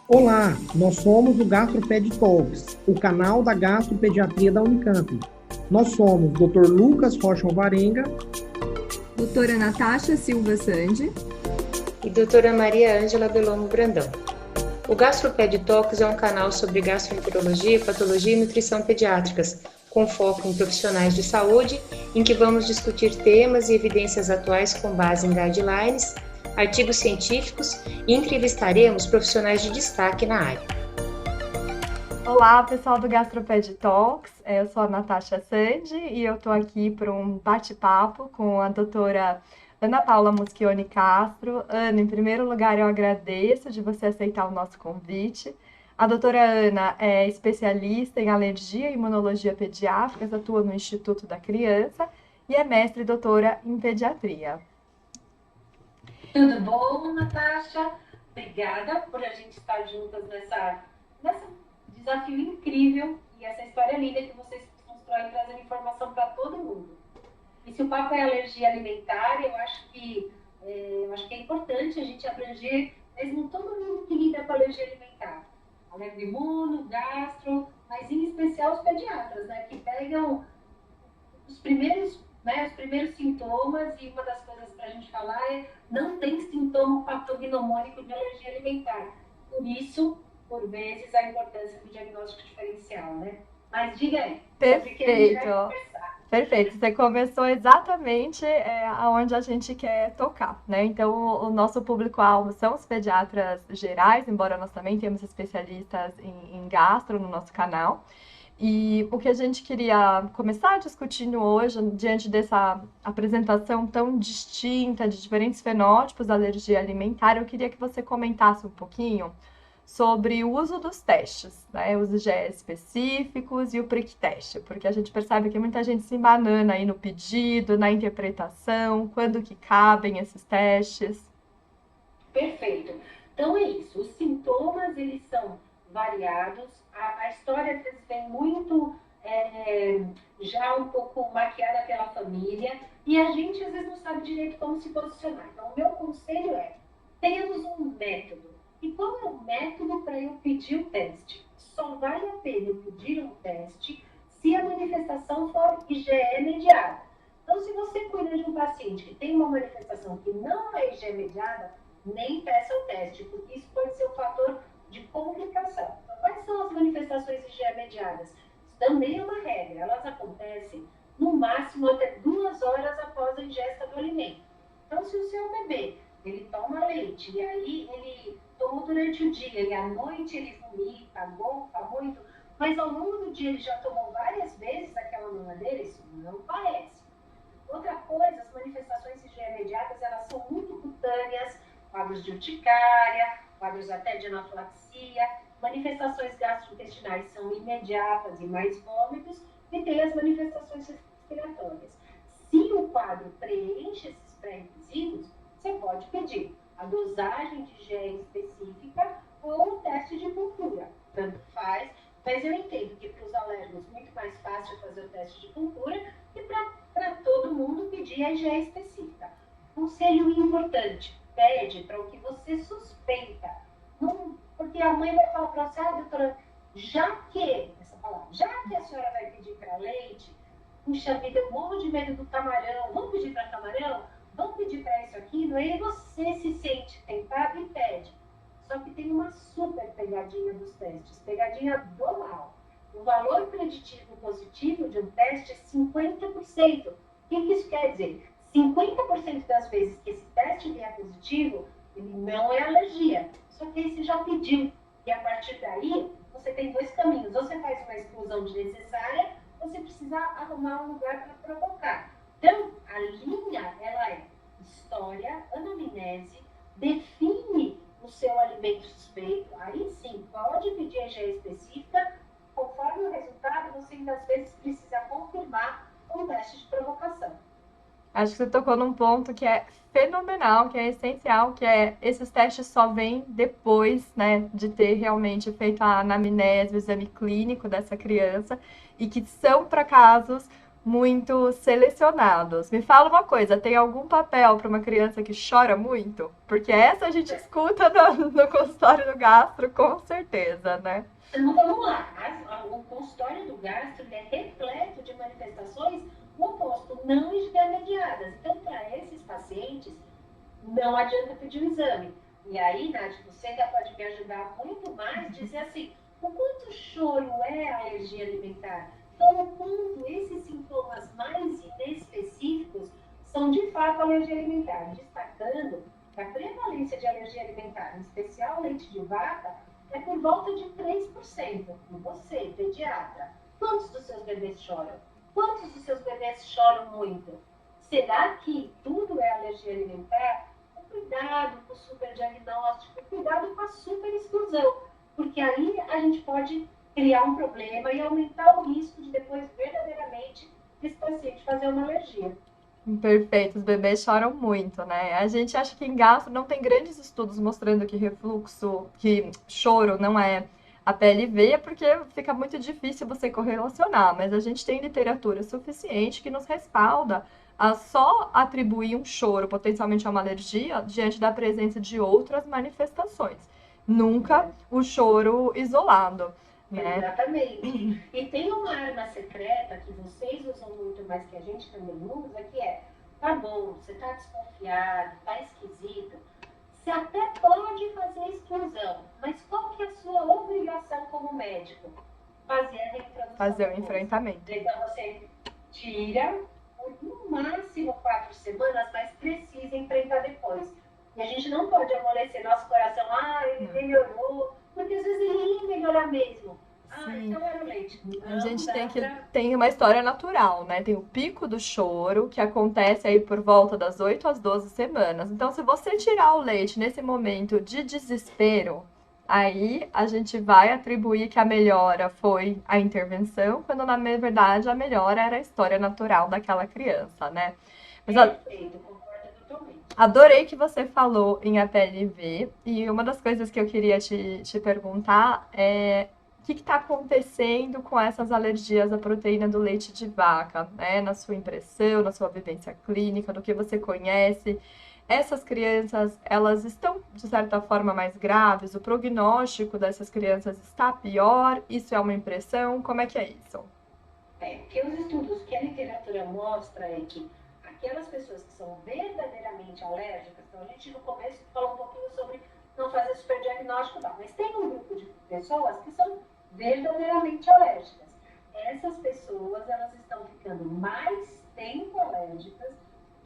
Olá, nós somos o GastroPed Talks, o canal da gastropediatria da Unicamp. Nós somos Dr. Lucas Rocha Alvarenga, Doutora Natasha Silva Sandi e doutora Maria Ângela Bellomo Brandão. O GastroPed Talks é um canal sobre gastroenterologia, patologia e nutrição pediátricas, com foco em profissionais de saúde, em que vamos discutir temas e evidências atuais com base em guidelines, artigos científicos e entrevistaremos profissionais de destaque na área. Olá, pessoal do GastroPed Talks. Eu sou a Natasha Sandi e eu estou aqui para um bate-papo com a doutora Ana Paula Muschioni Castro. Ana, em primeiro lugar, eu agradeço de você aceitar o nosso convite. A doutora Ana é especialista em alergia e imunologia pediátricas, atua no Instituto da Criança e é mestre e doutora em pediatria. Tudo bom, Natasha? Obrigada por a gente estar juntas nessa desafio incrível e essa história linda que vocês constroem trazendo informação para todo mundo. E se o papo é alergia alimentar, eu acho que é importante a gente abranger mesmo todo mundo que lida com alergia alimentar. Alergia imuno, gastro, mas em especial os pediatras, né, que pegam os primeiros sintomas, e uma das coisas para a gente falar é não tem sintoma patognomônico de alergia alimentar. Por isso, por vezes, a importância do diagnóstico diferencial, né? Mas diga aí, sobre o que a gente vai conversar. Perfeito, você começou exatamente aonde a gente quer tocar, né? Então, o nosso público-alvo são os pediatras gerais, embora nós também temos especialistas em gastro no nosso canal. E o que a gente queria começar discutindo hoje, diante dessa apresentação tão distinta de diferentes fenótipos da alergia alimentar, eu queria que você comentasse um pouquinho sobre o uso dos testes, né? Os IgE específicos e o prick teste, porque a gente percebe que muita gente se embanana aí no pedido, na interpretação, quando que cabem esses testes. Perfeito. Então é isso, os sintomas, eles são variados, a história às vezes vem muito já um pouco maquiada pela família, e a gente às vezes não sabe direito como se posicionar. Então o meu conselho é, temos um método. E qual é o método para eu pedir o teste? Só vale a pena eu pedir um teste se a manifestação for IgE mediada. Então, se você cuida de um paciente que tem uma manifestação que não é IgE mediada, nem peça o teste, porque isso pode ser um fator de complicação. Então, quais são as manifestações IgE mediadas? Isso também é uma regra, elas acontecem no máximo até 2 horas após a ingesta do alimento. Então, se o seu bebê ele toma leite e aí ele tomou durante o dia e à noite ele vomita, gonfa muito, mas ao longo do dia ele já tomou várias vezes aquela mamadeira, isso não parece. Outra coisa, as manifestações IgE mediadas, elas são muito cutâneas, quadros de urticária, quadros até de anafilaxia, manifestações gastrointestinais são imediatas e mais vômitos, e tem as manifestações respiratórias. Se o quadro preenche esses pré-requisitos, você pode pedir a dosagem de IgE específica ou um teste de cultura. Tanto faz, mas eu entendo que para os alérgicos é muito mais fácil fazer o teste de cultura e para todo mundo pedir a IgE específica. Conselho importante, pede para o que você suspeita. Não, porque a mãe vai falar para você, doutora, já que a senhora vai pedir para leite, puxa vida, eu morro de medo do camarão, vamos pedir para camarão? Vamos pedir para isso aqui, aí você se sente tentado e pede. Só que tem uma super pegadinha dos testes, pegadinha do mal. O valor preditivo positivo de um teste é 50%. O que isso quer dizer? 50% das vezes que esse teste vier positivo, ele não é alergia. Só que aí você já pediu. E a partir daí, você tem 2 caminhos. Ou você faz uma exclusão desnecessária, ou você precisa arrumar um lugar para provocar. Então, a linha, ela é história, anamnese, define o seu alimento suspeito, aí sim, pode pedir a IgE específica, conforme o resultado, você ainda às vezes precisa confirmar um teste de provocação. Acho que você tocou num ponto que é fenomenal, que é essencial, que é esses testes só vêm depois, né, de ter realmente feito a anamnese, o exame clínico dessa criança, e que são para casos muito selecionados. Me fala uma coisa, tem algum papel para uma criança que chora muito? Porque essa a gente escuta no consultório do gastro, com certeza, né? Então, vamos lá. O consultório do gastro é repleto de manifestações no oposto, não intermediadas. Então, para esses pacientes, não adianta pedir o exame. E aí, Nath, você ainda pode me ajudar muito mais, dizer assim, o quanto choro é alergia alimentar? Então, o quanto esses sintomas mais inespecíficos são de fato alergia alimentar, destacando que a prevalência de alergia alimentar, em especial leite de vaca, é por volta de 3%. E você, pediatra, quantos dos seus bebês choram? Quantos dos seus bebês choram muito? Será que tudo é alergia alimentar? Cuidado com o superdiagnóstico, cuidado com a superexclusão, porque aí a gente pode criar um problema e aumentar o risco de depois verdadeiramente esse paciente fazer uma alergia. Perfeito, os bebês choram muito, né? A gente acha que em gastro não tem grandes estudos mostrando que refluxo, que choro não é a PLV, porque fica muito difícil você correlacionar, mas a gente tem literatura suficiente que nos respalda a só atribuir um choro potencialmente a uma alergia diante da presença de outras manifestações. Nunca o choro isolado, né? Exatamente. E tem uma arma secreta que vocês usam muito, mas que a gente também usa, que é, tá bom, você tá desconfiado, tá esquisito, você até pode fazer exclusão, mas qual que é a sua obrigação como médico? Fazer a reintrodução. Fazer o enfrentamento. Então você tira por no máximo 4 semanas, mas precisa enfrentar depois. E a gente não pode amolecer nosso coração, ele melhorou, porque às vezes ele ia melhorar mesmo. Então era o leite. A gente tem uma história natural, né? Tem o pico do choro, que acontece aí por volta das 8 às 12 semanas. Então, se você tirar o leite nesse momento de desespero, aí a gente vai atribuir que a melhora foi a intervenção, quando na verdade a melhora era a história natural daquela criança, né? Mas adorei que você falou em APLV, e uma das coisas que eu queria te perguntar é o que está acontecendo com essas alergias à proteína do leite de vaca, né? Na sua impressão, na sua vivência clínica, do que você conhece. Essas crianças, elas estão, de certa forma, mais graves? O prognóstico dessas crianças está pior? Isso é uma impressão? Como é que é isso? Porque os estudos que a literatura mostra é que aquelas pessoas que são verdadeiramente alérgicas, então a gente no começo falou um pouquinho sobre não fazer superdiagnóstico, não, mas tem um grupo de pessoas que são verdadeiramente alérgicas. Essas pessoas, elas estão ficando mais tempo alérgicas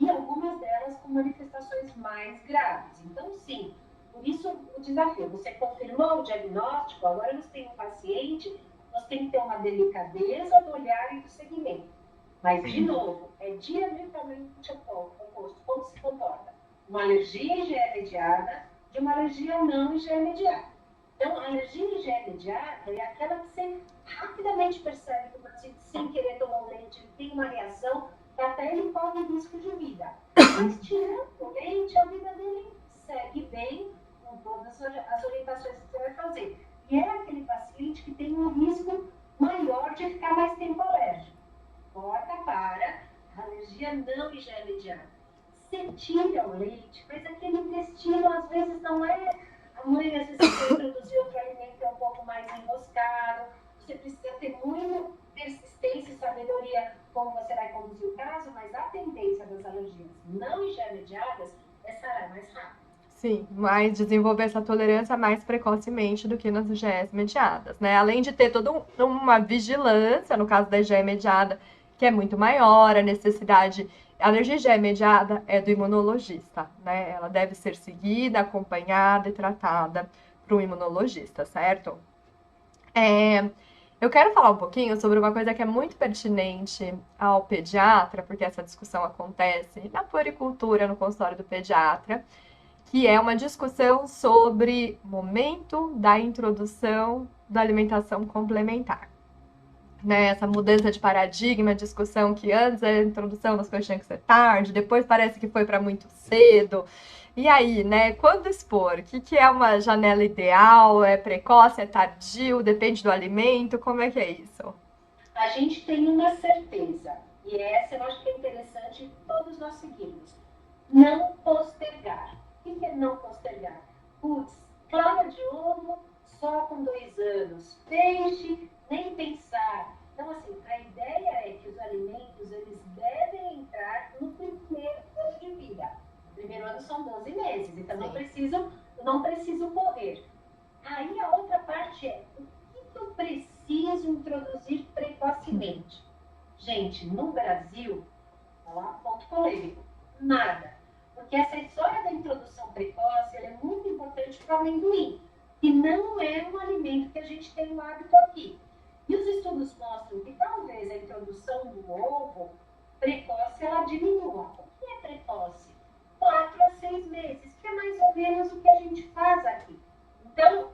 e algumas delas com manifestações mais graves. Então, sim, por isso o desafio. Você confirmou o diagnóstico, agora você tem um paciente, você tem que ter uma delicadeza do olhar e do segmento. Mas, de novo, é diametralmente oposto. Como se comporta? Uma alergia IgE mediada de uma alergia não IgE mediada. Então, a alergia IgE mediada é aquela que você rapidamente percebe que o paciente, sem querer tomar o leite, ele tem uma reação que até ele corre risco de vida. Mas, tirando o leite, a vida dele segue bem com todas as orientações que você vai fazer. E é aquele paciente que tem um risco maior de ficar mais tempo alérgico. Corta para a alergia não IgE mediada. Você tira o leite, mas aquele intestino às vezes não é. A mãe às vezes quer introduzir outro alimento um pouco mais enroscado. Você precisa ter muita persistência e sabedoria como você vai conduzir o caso, mas a tendência das alergias não IgE mediadas é sarar mais rápido. Sim, mas desenvolver essa tolerância mais precocemente do que nas IgEs mediadas, né? Além de ter toda uma vigilância, no caso da IgE mediada, que é muito maior, a necessidade. A alergia IgE mediada é do imunologista, né? Ela deve ser seguida, acompanhada e tratada por um imunologista, certo? Eu quero falar um pouquinho sobre uma coisa que é muito pertinente ao pediatra, porque essa discussão acontece na puericultura, no consultório do pediatra, que é uma discussão sobre momento da introdução da alimentação complementar. Né, essa mudança de paradigma, discussão que antes a introdução das coisas tinha que ser tarde, depois parece que foi para muito cedo. E aí, né, quando expor? O que é uma janela ideal? É precoce, é tardio, depende do alimento? Como é que é isso? A gente tem uma certeza. E essa eu acho que é interessante todos nós seguirmos. Não postergar. O que é não postergar? Putz, clara de ovo só com 2 anos. Peixe, nem pensar. Então, assim, a ideia é que os alimentos, eles devem entrar no primeiro ano de vida. O primeiro ano são 12 meses, então não precisam correr. Aí a outra parte é, o que eu preciso introduzir precocemente? Gente, no Brasil, ponto polêmico, nada. Porque essa história da introdução precoce ela é muito importante para o amendoim, que não é um alimento que a gente tem no hábito aqui. E os estudos mostram que talvez a introdução do ovo precoce ela diminua. O que é precoce? 4 a 6 meses, que é mais ou menos o que a gente faz aqui. Então,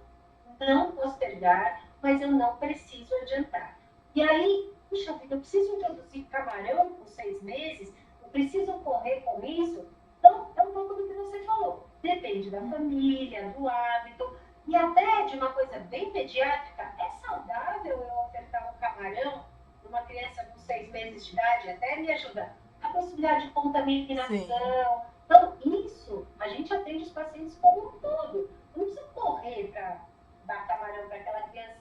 não postergar, mas eu não preciso adiantar. E aí, puxa vida, eu preciso introduzir camarão com 6 meses, eu preciso correr com isso. Então, é um pouco do que você falou. Depende da família, do hábito, e até de uma coisa bem pediátrica. É saudável eu ofertar um camarão para uma criança com 6 meses de idade? Até me ajuda. A possibilidade de contaminação. Sim. Então, isso, a gente atende os pacientes como um todo. Não precisa correr para dar camarão para aquela criança.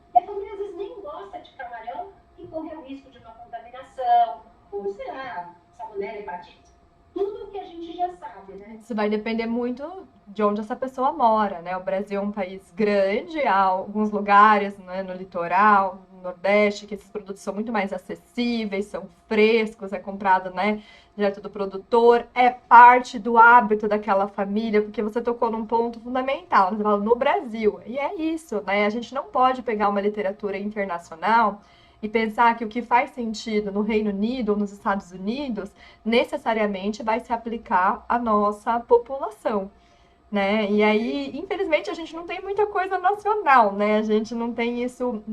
Porque a família às vezes nem gosta de camarão e corre o risco de uma contaminação, ou sei lá, salmonela, hepatite. Tudo que a gente já sabe, né? Isso vai depender muito de onde essa pessoa mora, né? O Brasil é um país grande, há alguns lugares, né, no litoral, no Nordeste, que esses produtos são muito mais acessíveis, são frescos, é comprado, né, direto do produtor, é parte do hábito daquela família, porque você tocou num ponto fundamental, você fala, no Brasil, e é isso, né? A gente não pode pegar uma literatura internacional e pensar que o que faz sentido no Reino Unido ou nos Estados Unidos necessariamente vai se aplicar à nossa população, né? E aí, infelizmente, a gente não tem muita coisa nacional, né? A gente não tem isso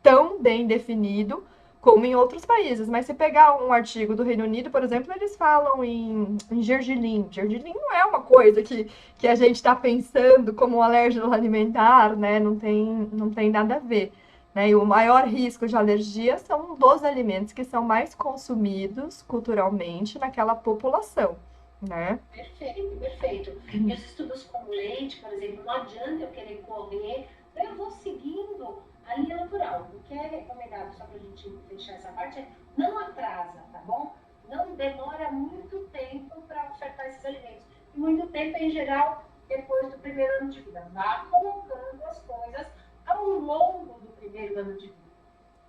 tão bem definido como em outros países. Mas se pegar um artigo do Reino Unido, por exemplo, eles falam em gergelim. Gergelim não é uma coisa que a gente está pensando como um alérgeno alimentar, né? Não tem nada a ver. Né? E o maior risco de alergia são dos alimentos que são mais consumidos culturalmente naquela população, né? Perfeito, perfeito. E os estudos com leite, por exemplo, não adianta eu querer correr, eu vou seguindo a linha natural. O que é recomendado, só para a gente fechar essa parte, é não atrasa, tá bom? Não demora muito tempo para ofertar esses alimentos. E muito tempo, em geral, depois do primeiro ano de vida. Vá colocando as coisas ao longo do primeiro ano de vida.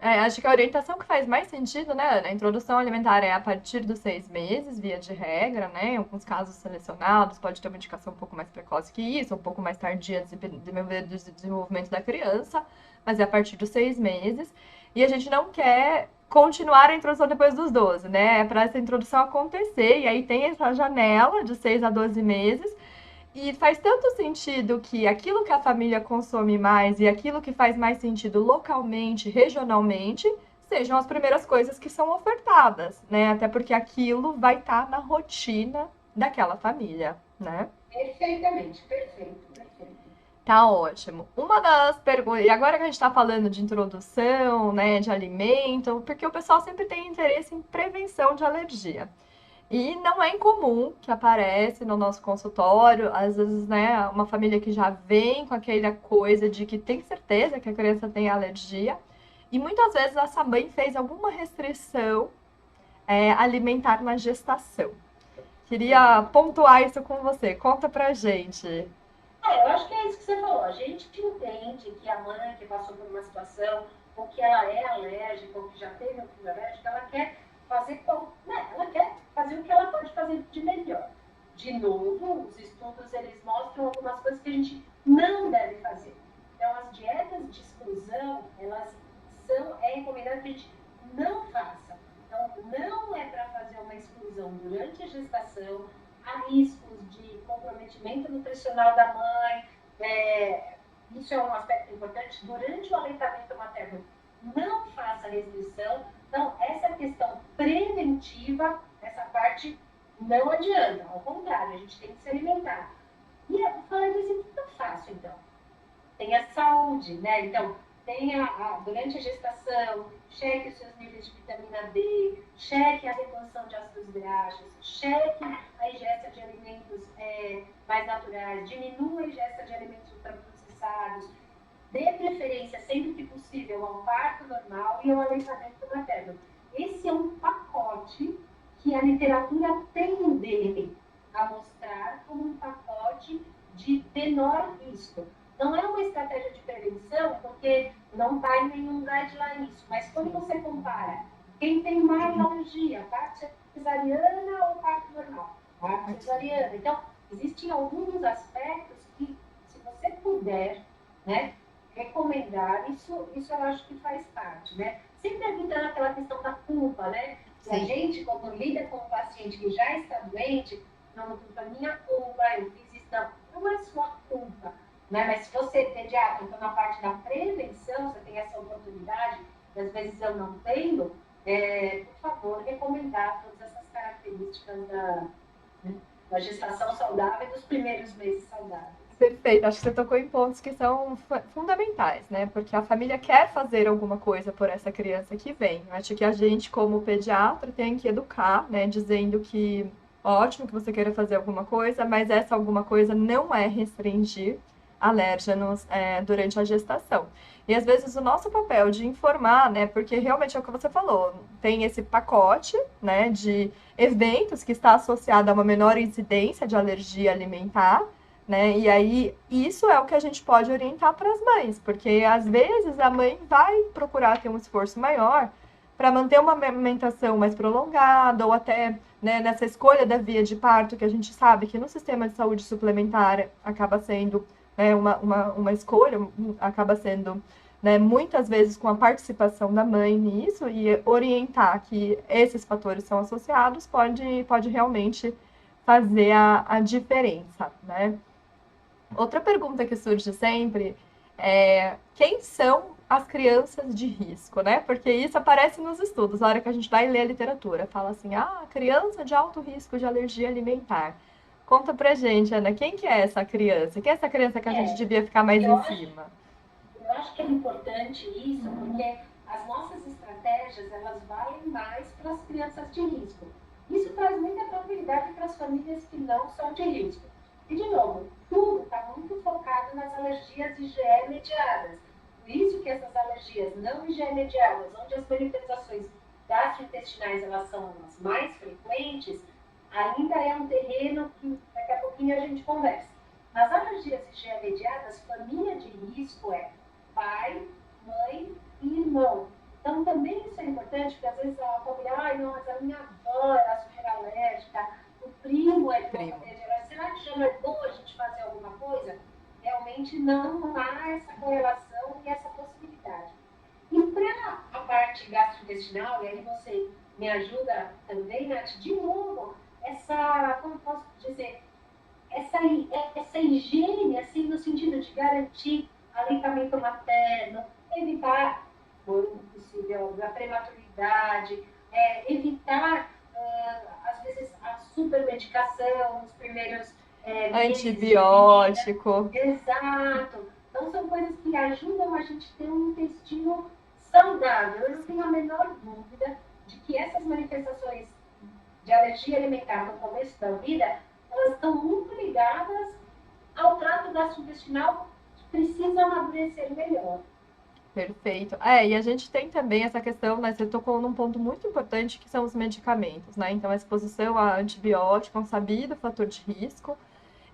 Acho que a orientação que faz mais sentido, né, Ana? A introdução alimentar é a partir dos 6 meses, via de regra, né? Em alguns casos selecionados, pode ter uma indicação um pouco mais precoce que isso, um pouco mais tardia do desenvolvimento da criança, mas é a partir dos 6 meses. E a gente não quer continuar a introdução depois dos 12, né? É para essa introdução acontecer, e aí tem essa janela de 6 a 12 meses. E faz tanto sentido que aquilo que a família consome mais e aquilo que faz mais sentido localmente, regionalmente, sejam as primeiras coisas que são ofertadas, né? Até porque aquilo vai estar na rotina daquela família, né? Perfeitamente, perfeito. Tá ótimo. Uma das perguntas, e agora que a gente está falando de introdução, né, de alimento, porque o pessoal sempre tem interesse em prevenção de alergia. E não é incomum que aparece no nosso consultório, às vezes, né, uma família que já vem com aquela coisa de que tem certeza que a criança tem alergia, e muitas vezes essa mãe fez alguma restrição alimentar na gestação. Queria pontuar isso com você, conta pra gente. Eu acho que é isso que você falou, a gente entende que a mãe que passou por uma situação, ou que ela é alérgica, ou que já teve um filho alérgico, ela quer fazer o que ela pode fazer de melhor. De novo, os estudos eles mostram algumas coisas que a gente não deve fazer. Então, as dietas de exclusão, é recomendado que a gente não faça. Então, não é para fazer uma exclusão durante a gestação, há riscos de comprometimento nutricional da mãe, isso é um aspecto importante. Durante o aleitamento materno, não faça restrição. Então, essa questão preventiva, essa parte não adianta. Ao contrário, a gente tem que se alimentar. E eu falei assim, o que eu faço, então? Tem a saúde, né? Então, durante a gestação, cheque os seus níveis de vitamina D, cheque a reposição de ácidos graxos, cheque a ingesta de alimentos mais naturais, diminua a ingesta de alimentos ultraprocessados, dê preferência, sempre que possível, ao parto normal e ao aleitamento materno. Esse é um pacote que a literatura tende a mostrar como um pacote de menor risco. Não é uma estratégia de prevenção, porque não está em nenhum guideline isso, mas quando você compara quem tem mais alergia, parto cesariana ou parto normal? Parto cesariana. Então, existem alguns aspectos que, se você puder, né, recomendar, isso eu acho que faz parte, né? Sempre evitando aquela questão da culpa, né? Se a gente, quando lida com um paciente que já está doente, não foi minha culpa, eu fiz isso, não é sua culpa, né? Mas se você, pediatra, então na parte da prevenção, você tem essa oportunidade, e às vezes eu não tenho, por favor, recomendar todas essas características da gestação saudável e dos primeiros meses saudáveis. Perfeito, acho que você tocou em pontos que são fundamentais, né? Porque a família quer fazer alguma coisa por essa criança que vem. Acho que a gente, como pediatra, tem que educar, né? Dizendo que ótimo que você queira fazer alguma coisa, mas essa alguma coisa não é restringir alérgenos durante a gestação. E às vezes o nosso papel de informar, né? Porque realmente é o que você falou, tem esse pacote, né? De eventos que está associado a uma menor incidência de alergia alimentar, né? E aí, isso é o que a gente pode orientar para as mães, porque às vezes a mãe vai procurar ter um esforço maior para manter uma amamentação mais prolongada, ou até, né, nessa escolha da via de parto, que a gente sabe que no sistema de saúde suplementar acaba sendo, né, uma escolha, acaba sendo, né, muitas vezes com a participação da mãe nisso, e orientar que esses fatores são associados pode realmente fazer a diferença, né? Outra pergunta que surge sempre é quem são as crianças de risco, né? Porque isso aparece nos estudos, na hora que a gente vai ler a literatura. Fala assim, criança de alto risco de alergia alimentar. Conta pra gente, Ana, quem que é essa criança? Quem é essa criança que a gente devia ficar mais em cima? Eu acho que é importante isso, porque as nossas estratégias, elas valem mais para as crianças de risco. Isso traz muita tranquilidade para as famílias que não são de risco. E, de novo, tudo está muito focado nas alergias IgE mediadas. Por isso que essas alergias não IgE mediadas, onde as manifestações gastrointestinais elas são as mais frequentes, ainda é um terreno que daqui a pouquinho a gente conversa. Nas alergias IgE mediadas, família de risco é pai, mãe e irmão. Então, também isso é importante, porque às vezes a família, não, mas a minha avó era super alérgica, o primo é de uma família geral. Será que já não é bom a gente fazer alguma coisa? Realmente não há essa correlação e essa possibilidade. E para a parte gastrointestinal, e aí você me ajuda também, Nath, de novo, como posso dizer, essa higiene, assim, no sentido de garantir aleitamento materno, evitar, por possível, a prematuridade, evitar, às vezes, a supermedicação nos primeiros antibiótico. Exato. Então, são coisas que ajudam a gente a ter um intestino saudável. Eu não tenho a menor dúvida de que essas manifestações de alergia alimentar no começo da vida, elas estão muito ligadas ao trato gastrointestinal que precisa amadurecer melhor. Perfeito. E a gente tem também essa questão, né? Você tocou num ponto muito importante, que são os medicamentos, né? Então, a exposição a antibiótico é um sabido fator de risco.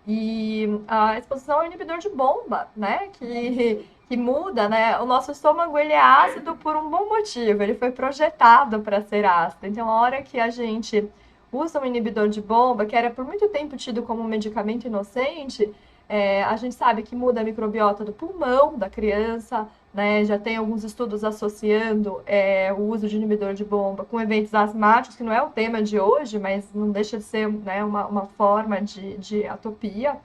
E a exposição ao inibidor de bomba, né? Que muda, né? O nosso estômago, ele é ácido por um bom motivo. Ele foi projetado para ser ácido. Então, a hora que a gente usa um inibidor de bomba, que era por muito tempo tido como um medicamento inocente, a gente sabe que muda a microbiota do pulmão da criança, né? Já tem alguns estudos associando o uso de inibidor de bomba com eventos asmáticos, que não é o tema de hoje, mas não deixa de ser, né, uma forma de atopia.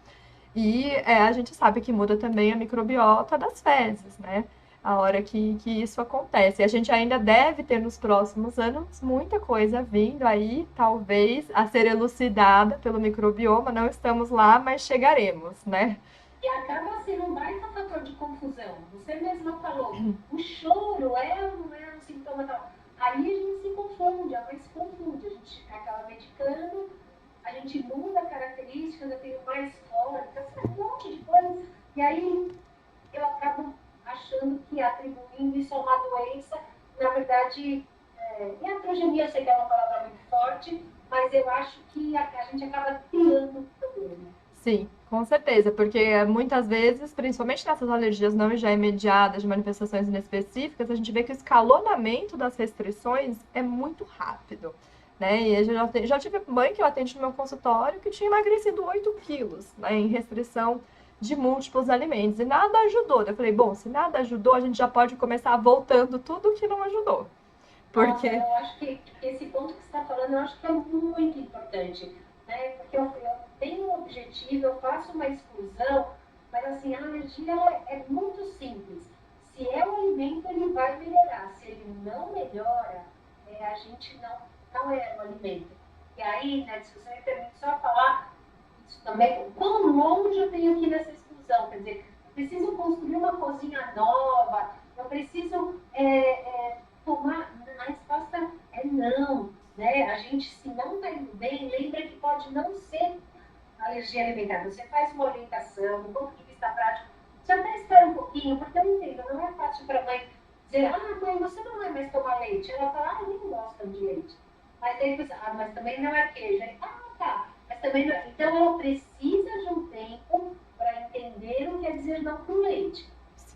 E a gente sabe que muda também a microbiota das fezes, né? A hora que isso acontece. E a gente ainda deve ter nos próximos anos muita coisa vindo aí, talvez, a ser elucidada pelo microbioma. Não estamos lá, mas chegaremos, né? E acaba sendo um baita fator de confusão. Você mesma falou, o choro é ou não é um sintoma tal. Aí a gente se confunde, a mãe se confunde, a gente acaba medicando, a gente muda características, eu tenho mais cólica, um monte de coisa. E aí eu acabo achando que atribuindo isso a uma doença, na verdade, iatrogenia, eu sei que é uma palavra muito forte, mas eu acho que a gente acaba criando problema. Sim, com certeza, porque muitas vezes, principalmente nessas alergias não já imediatas, de manifestações inespecíficas, a gente vê que o escalonamento das restrições é muito rápido, né? E eu já tive mãe que eu atendo no meu consultório que tinha emagrecido 8 quilos, né, em restrição de múltiplos alimentos, e nada ajudou. Eu falei, bom, se nada ajudou, a gente já pode começar voltando tudo que não ajudou. Porque... Eu acho que esse ponto que você está falando, eu acho que é muito importante, né? Porque eu tenho um objetivo, eu faço uma exclusão, mas assim, a alergia é muito simples. Se é o alimento, ele vai melhorar. Se ele não melhora, a gente não é o alimento. E aí, né, se você me permite só falar isso também, quão longe eu tenho que ir nessa exclusão? Quer dizer, eu preciso construir uma cozinha nova, eu preciso tomar... A resposta é não, né? A gente, se não está indo bem, lembra que pode não ser alergia alimentar. Você faz uma orientação, do ponto de vista prático, você até espera um pouquinho, porque eu entendo, não é fácil para a mãe dizer, mãe, você não vai mais tomar leite. Ela fala, eu nem gosto de leite. Mas aí você, mas também não é queijo. Aí, tá, mas também não é. Então ela precisa de um tempo para entender o que quer dizer não com leite.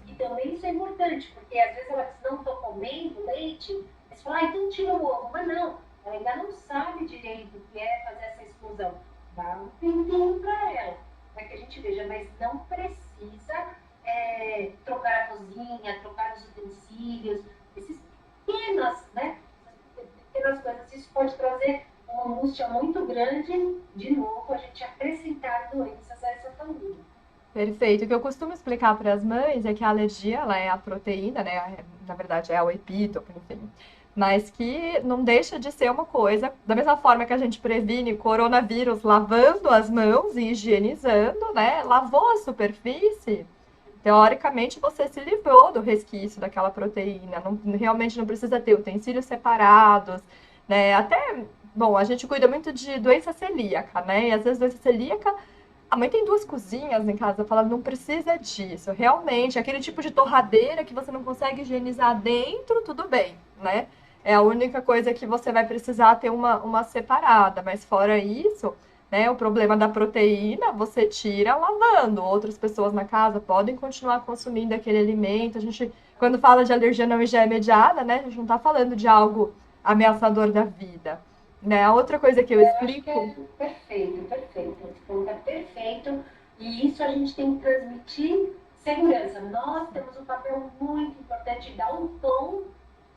E também isso é importante, porque às vezes ela diz, não estou comendo leite, mas fala, então tira o ovo. Mas não, ela ainda não sabe direito o que é fazer essa exclusão. Dá um tempinho para ela, para que a gente veja, mas não precisa trocar a cozinha, trocar os utensílios, esses pequenas, né? Pequenas coisas. Isso pode trazer uma angústia muito grande, de novo, a gente acrescentar doenças a essa família. Perfeito. O que eu costumo explicar para as mães é que a alergia, ela é a proteína, né? Na verdade, é o epítope, enfim. Mas que não deixa de ser uma coisa, da mesma forma que a gente previne coronavírus lavando as mãos e higienizando, né? Lavou a superfície, teoricamente você se livrou do resquício daquela proteína. Realmente não precisa ter utensílios separados, né? Até, bom, a gente cuida muito de doença celíaca, né? E às vezes doença celíaca, a mãe tem 2 cozinhas em casa, fala, não precisa disso. Realmente, aquele tipo de torradeira que você não consegue higienizar dentro, tudo bem, né? É a única coisa que você vai precisar ter uma separada. Mas fora isso, né, o problema da proteína, você tira lavando. Outras pessoas na casa podem continuar consumindo aquele alimento. A gente, quando fala de alergia não imediata, né, a gente não está falando de algo ameaçador da vida. Né? A outra coisa que eu explico... Acho que é perfeito. Esse ponto é perfeito. E isso a gente tem que transmitir segurança. Nós temos um papel muito importante de dar um tom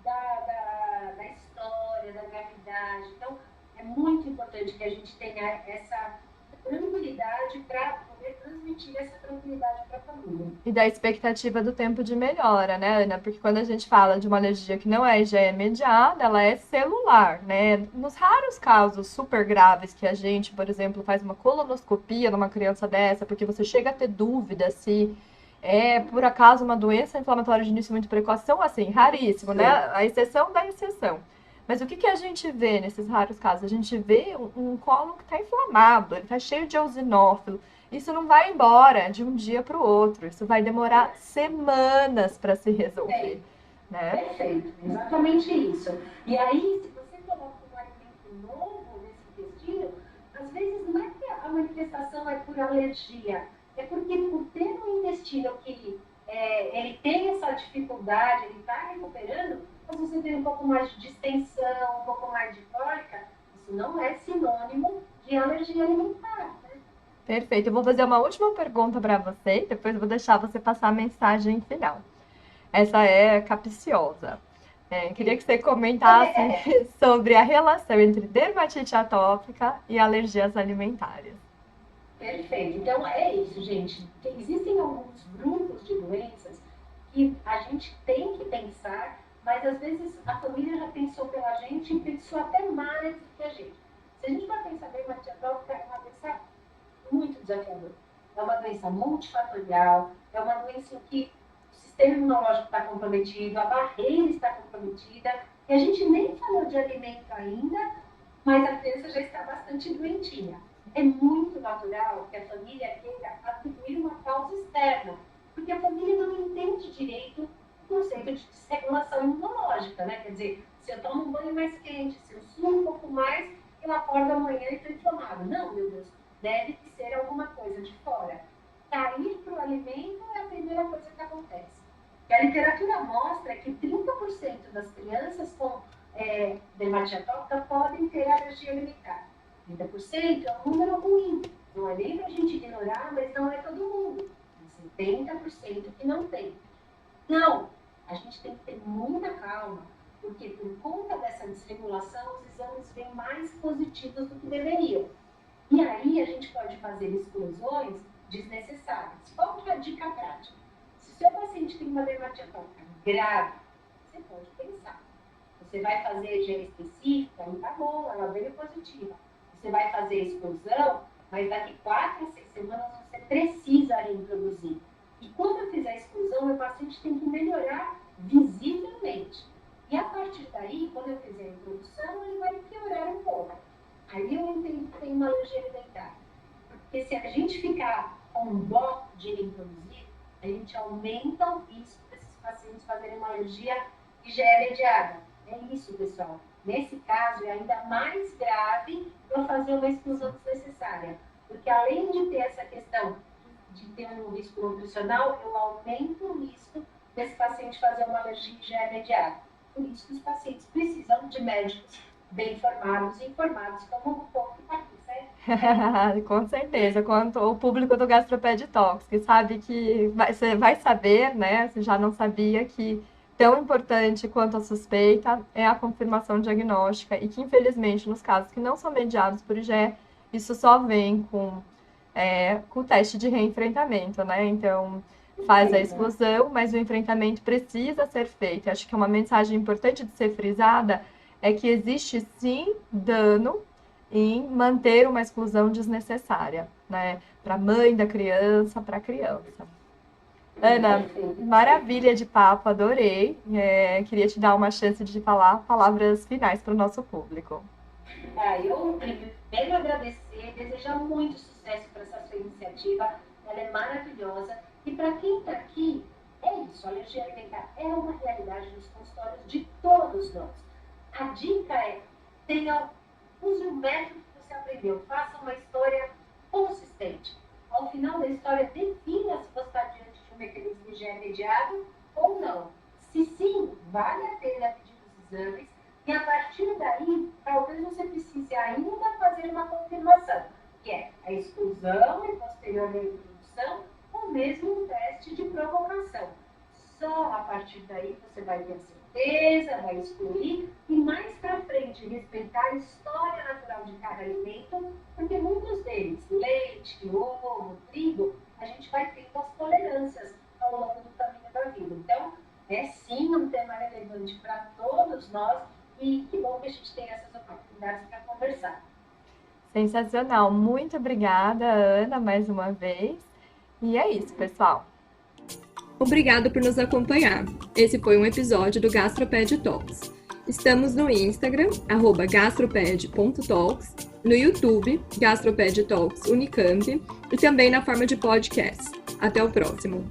da história, da gravidade. Então, é muito importante que a gente tenha essa tranquilidade para poder transmitir essa tranquilidade para a família. E da expectativa do tempo de melhora, né, Ana? Porque quando a gente fala de uma alergia que não é IgE mediada, ela é celular, né? Nos raros casos super graves que a gente, por exemplo, faz uma colonoscopia numa criança dessa, porque você chega a ter dúvida se é, por acaso, uma doença inflamatória de início muito precoce, são, assim, raríssimo, né? A exceção da exceção. Mas o que a gente vê nesses raros casos? A gente vê um cólon que está inflamado, ele está cheio de eosinófilo. Isso não vai embora de um dia para o outro. Isso vai demorar semanas para se resolver. Né? Perfeito, exatamente isso. E aí, se você coloca um alimento novo nesse intestino, às vezes não é que a manifestação é por alergia, é porque por ter um intestino que ele tem essa dificuldade, ele está recuperando, mas você tem um pouco mais de distensão, um pouco mais de cólica, isso não é sinônimo de alergia alimentar. Né? Perfeito. Eu vou fazer uma última pergunta para você, depois eu vou deixar você passar a mensagem final. Essa é capciosa. Queria que você comentasse sobre a relação entre dermatite atópica e alergias alimentares. Perfeito. Então, é isso, gente. Existem alguns grupos de doenças que a gente tem que pensar, mas às vezes a família já pensou pela gente e pensou até mais do que a gente. Se a gente vai pensar bem, dermatite atópica é uma doença muito desafiadora. é uma doença multifatorial, é uma doença em que o sistema imunológico está comprometido, a barreira está comprometida, e a gente nem falou de alimento ainda, mas a criança já está bastante doentinha. É muito natural que a família queira atribuir uma causa externa, porque a família não entende direito o conceito de desregulação imunológica, né? Quer dizer, se eu tomo um banho mais quente, se eu suo um pouco mais, eu acordo amanhã e estou inflamado. Não, meu Deus, deve ser alguma coisa de fora. Cair para o alimento é a primeira coisa que acontece. E a literatura mostra que 30% das crianças com dermatite atópica podem ter alergia alimentar. 30% é um número ruim. Não é nem para a gente ignorar, mas não é todo mundo. Tem 70% que não tem. Não, a gente tem que ter muita calma, porque por conta dessa desregulação, os exames vêm mais positivos do que deveriam. E aí a gente pode fazer exclusões desnecessárias. Qual que é a dica prática? Se o seu paciente tem uma dermatite atópica grave, você pode pensar. Você vai fazer EGA específica, e tá bom, ela veio positiva. Você vai fazer exclusão, mas daqui 4 a 6 semanas você precisa reintroduzir. E quando eu fizer a exclusão, meu paciente tem que melhorar visivelmente. E a partir daí, quando eu fizer a introdução, ele vai piorar um pouco. Aí eu entendo que tem uma alergia alimentar. Porque se a gente ficar com dó de reintroduzir, a gente aumenta o risco desses pacientes fazerem uma alergia que já é mediada. É isso, pessoal. Nesse caso, é ainda mais grave eu fazer uma exclusão desnecessária. Porque além de ter essa questão de ter um risco nutricional, eu aumento o risco desse paciente fazer uma alergia que já é mediada. Por isso que os pacientes precisam de médicos bem informados e informados, como o povo que está aqui, certo? Com certeza, quanto o público do Gastroped Talks, que sabe que você vai saber, né, se já não sabia, que tão importante quanto a suspeita é a confirmação diagnóstica e que, infelizmente, nos casos que não são mediados por IgE, isso só vem com o teste de reenfrentamento, né? Então, faz a exclusão, mas o enfrentamento precisa ser feito. Acho que uma mensagem importante de ser frisada é que existe, sim, dano em manter uma exclusão desnecessária, né? Para a mãe da criança, para a criança. Ana, maravilha de papo, adorei. Queria te dar uma chance de falar palavras finais para o nosso público. Eu primeiro agradecer, desejar muito sucesso para essa sua iniciativa, ela é maravilhosa. E para quem está aqui, é isso, a alergia alimentar é uma realidade nos consultórios de todos nós. A dica é, use o método que você aprendeu, faça uma história consistente. Ao final da história, defina se você está diante de um mecanismo IgE mediado ou não. Se sim, vale a pena pedir os exames e a partir daí, talvez você precise ainda fazer uma confirmação, que é a exclusão e posterior reintrodução ou mesmo um teste de provocação. Só a partir daí você vai ter a certeza, vai excluir e mais para frente respeitar a história natural de cada alimento, porque muitos deles, leite, ovo, trigo, a gente vai tendo as tolerâncias ao longo do caminho da vida. Então, é sim um tema relevante para todos nós e que bom que a gente tem essas oportunidades para conversar. Sensacional. Muito obrigada, Ana, mais uma vez. E é isso, pessoal. Obrigada por nos acompanhar. Esse foi um episódio do Gastroped Talks. Estamos no Instagram, @gastroped.talks, no YouTube, Gastroped Talks Unicamp, e também na forma de podcast. Até o próximo!